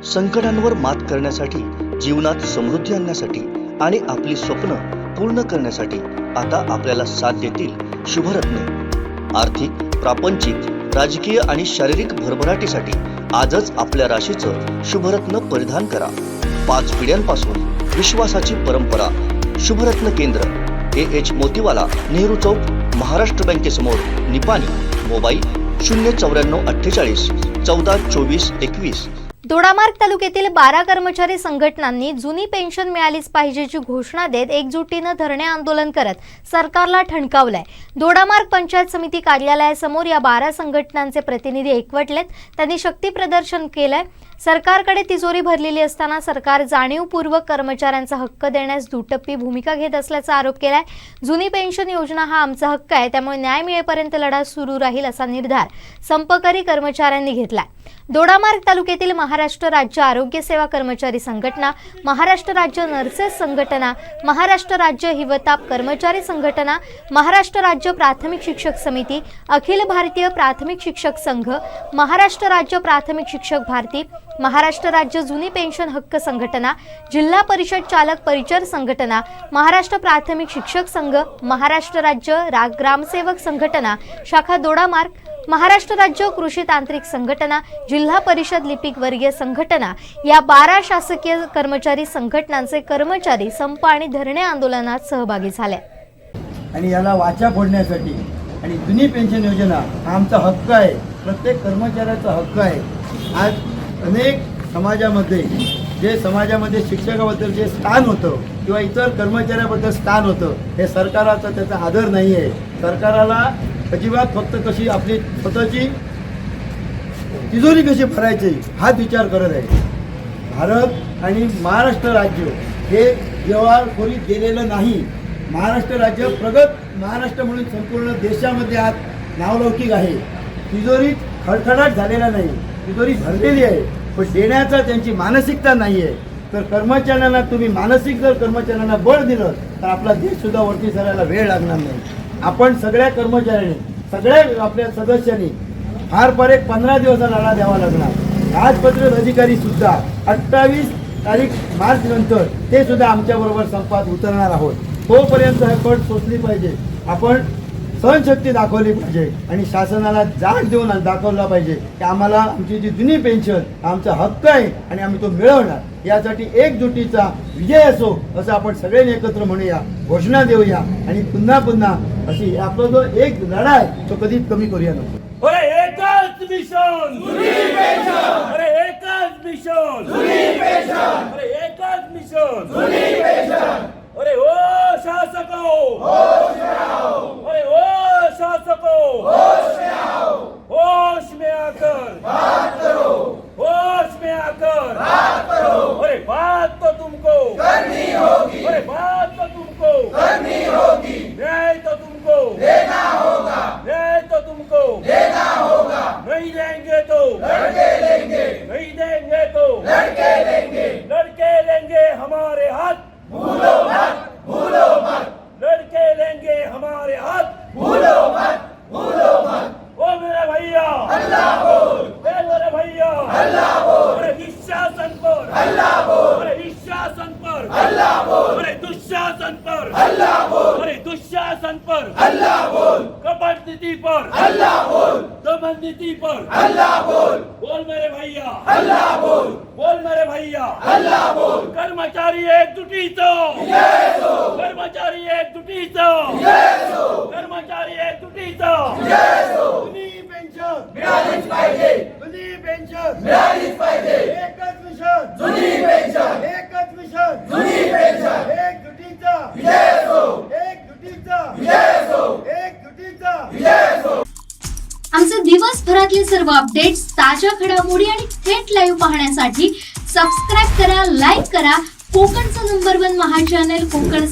संकटांवर मात करण्यासाठी, जीवनात समृद्धी आणण्यासाठी आणि आपली स्वप्न पूर्ण करण्यासाठी आता आपल्याला साथ देतील शुभरत्न। आर्थिक, प्रापंचिक, राजकीय आणि शारीरिक भरभराटीसाठी आजच आपल्या राशीचं शुभरत्न परिधान करा। 5 पिढ्यांपासून विश्वासाची परंपरा। शुभरत्न केंद्र AH मोतीवाला, नेहरू चौक, महाराष्ट्र बँकेसमोर, निपाणी। मोबाईल 09448 14 24 21। दोडामार्ग तालुक्यातील 12 कर्मचारी संघटनांनी जुनी पेन्शन मिळालीच पाहिजेची घोषणा देत एकजुटीने धरणे आंदोलन करत सरकारला ठणकावलंय। दोडामार्ग पंचायत समिती कार्यालयासमोर या 12 संघटनांचे प्रतिनिधी एकवटलेत। त्यांनी शक्ती प्रदर्शन केलंय। सरकारकडे तिजोरी भरलेली असताना सरकार जाणीवपूर्वक कर्मचाऱ्यांचा हक्क देण्यास दुटप्पी भूमिका घेत असल्याचा आरोप केलाय। जुनी पेन्शन योजना हा आमचा हक्क आहे, त्यामुळे न्याय मिळेपर्यंत लढा सुरू राहील असा निर्धार संपकरी कर्मचाऱ्यांनी घेतलाय। दोडामार्ग तालुक्यातील महाराष्ट्र राज्य आरोग्य सेवा कर्मचारी संघटना, महाराष्ट्र राज्य नर्सेस संघटना, महाराष्ट्र राज्य हिवताप कर्मचारी संघटना, महाराष्ट्र राज्य प्राथमिक शिक्षक समिती, अखिल भारतीय प्राथमिक शिक्षक संघ, महाराष्ट्र राज्य प्राथमिक शिक्षक भारती, महाराष्ट्र राज्य जुनी पेन्शन हक्क संघटना, जिल्हा परिषद चालक परिचर संघटना, महाराष्ट्र प्राथमिक शिक्षक संघ, महाराष्ट्र राज्य ग्रामसेवक संघटना शाखा दोडामार्ग, महाराष्ट्र राज्य कृषी तांत्रिक संघटना, जिल्हा परिषद लिपिक वर्गीय संघटना या 12 शासकीय कर्मचारी संघटनांचे कर्मचारी संप आणि धरणे आंदोलनात सहभागी झाले। आणि याला वाचा फोडण्यासाठी आणि जुनी पेन्शन योजना हा आमचा हक्क आहे, प्रत्येक कर्मचाऱ्याचा हक्क आहे। आज अनेक समाजामध्ये शिक्षकाबद्दल जे स्थान होतं किंवा इतर कर्मचाऱ्याबद्दल स्थान होतं, हे सरकाराचा त्याचा आदर नाही आहे। सरकाराला अजिबात फक्त कशी आपली स्वतःची तिजोरी कशी भरायची हाच विचार करत आहे। भारत आणि महाराष्ट्र राज्य हे व्यवहारखोरीत गेलेलं नाही। महाराष्ट्र राज्य प्रगत महाराष्ट्र म्हणून संपूर्ण देशामध्ये आज नावलौकिक आहे। तिजोरी खडखडाट झालेला नाही, तिजोरी भरलेली आहे, पण देण्याचा त्यांची मानसिकता नाही आहे। तर कर्मचाऱ्यांना तुम्ही मानसिक जर कर्मचाऱ्यांना बळ दिलं तर आपला देशसुद्धा वरती सरायला वेळ लागणार नाही। आपण सगळ्या कर्मचाऱ्यांनी, सगळ्या आपल्या सदस्यांनी फार एक 15 दिवसाचा लढा द्यावा लागणार। राजपत्रित अधिकारी सुद्धा 28 तारीख मार्च नंतर ते सुद्धा आमच्याबरोबर संपात उतरणार आहोत। तोपर्यंत हे पट सोचली पाहिजे, आपण सहनशक्ती दाखवली पाहिजे आणि शासनाला जाग देऊन दाखवला पाहिजे की आम्हाला आमची जी जुनी पेन्शन आमचा हक्क आहे आणि आम्ही तो मिळवणार। यासाठी एकजुटीचा विजय असो असं आपण सगळ्यांनी एकत्र म्हणूया, घोषणा देऊया आणि पुन्हा पुन्हा अशी आपला जो एक लढा आहे तो कधी कमी करूया नको। अरे एकच मिशन जुनी पेन्शन, अरे एकच मिशन जुनी पेन्शन, अरे एकच मिशन जुनी पेन्शन। अरे ओ शासको होश में आओ, अरे ओ शासको होश में आओ, होश में आकर बात करो, होश में आकर बात करो। अरे बात तो तुमको करनी होगी, अरे बात तो तुमको करनी होगी, न्याय तो तुमको देना होगा, न्याय तो तुमको देना होगा। नहीं देंगे तो लड़के लेंगे, नहीं देंगे तो लड़के लेंगे, लड़के लेंगे हमारे हाथ भूलो मत, भूलो मत, लड़के लेंगे हमारे हाथ भूलो मत, भूलो मत। ओ मेरे भैया अल्लाह बोल, ए मेरे भैया अल्लाह बोल, अरे दुशासन पर अल्लाह बोल, अरे दुशासन पर अल्लाह बोल, अरे दुशासन पर अल्लाह बोल, अरे दुशासन पर अल्लाह बोल, कपट नीति पर अल्लाह बोल, दमन नीति पर अल्लाह बोल। बोल मेरे भैया अल्लाह बोल, बोल मेरे भैया अल्लाह बोल। कर्मचारी एकजुटीचं जय हो, कर्मचारी एकजुटीचं जय हो, कर्मचारी एकजुटीचं जय हो। जुनी पेन्शन मिळालीच पाहिजे, जुनी पेन्शन मिळालीच पाहिजे, एकच मिशन जुनी पेन्शन, एकच मिशन जुनी पेन्शन, एकजुटीचं जय हो, एकजुटीचं जय हो, एकजुटीचं जय हो। आमचे दिवसभरातले सर्व अपडेट्स, ताज्या घडामोडी आणि थेट लाईव्ह पाहण्यासाठी सबस्क्राईब करा, लाईक करा कोकणचं नंबर 1 महा चॅनल कोकण।